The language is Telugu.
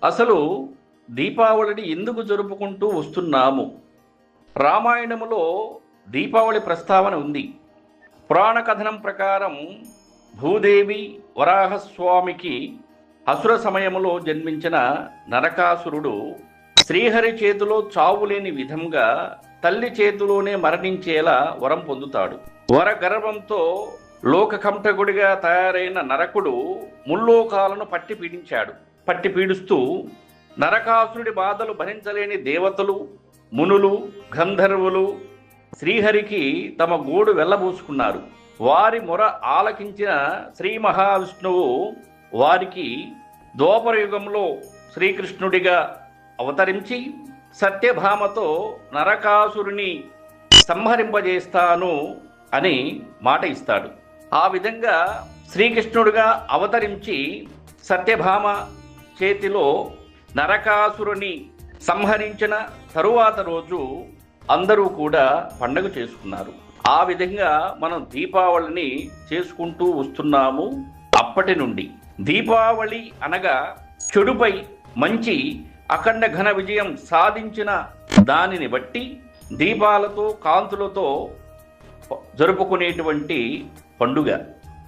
అసలు దీపావళిని ఎందుకు జరుపుకుంటూ వస్తున్నాము? రామాయణములో దీపావళి ప్రస్తావన ఉంది. పురాణ కథనం ప్రకారం భూదేవి వరాహస్వామికి అసుర సమయములో జన్మించిన నరకాసురుడు శ్రీహరి చేతిలో చావులేని విధంగా తల్లి చేతిలోనే మరణించేలా వరం పొందుతాడు. వరగర్వంతో లోకకంఠకుడిగా తయారైన నరకుడు ముల్లోకాలను పట్టి పీడిస్తూ నరకాసురుడి బాధలు భరించలేని దేవతలు, మునులు, గంధర్వులు శ్రీహరికి తమ గోడు వెళ్ళబూసుకున్నారు. వారి మొర ఆలకించిన శ్రీ మహావిష్ణువు వారికి ద్వాపరయుగంలో శ్రీకృష్ణుడిగా అవతరించి సత్యభామతో నరకాసురుని సంహరింపజేస్తాను అని మాట ఇస్తాడు. ఆ విధంగా శ్రీకృష్ణుడిగా అవతరించి సత్యభామ చేతిలో నరకాసురుని సంహరించిన తరువాత రోజు అందరూ కూడా పండగ చేసుకున్నారు. ఆ విధంగా మనం దీపావళిని చేసుకుంటూ వస్తున్నాము. అప్పటి నుండి దీపావళి అనగా చెడుపై మంచి అఖండ ఘన విజయం సాధించిన దానిని బట్టి దీపాలతో కాంతులతో జరుపుకునేటువంటి పండుగ.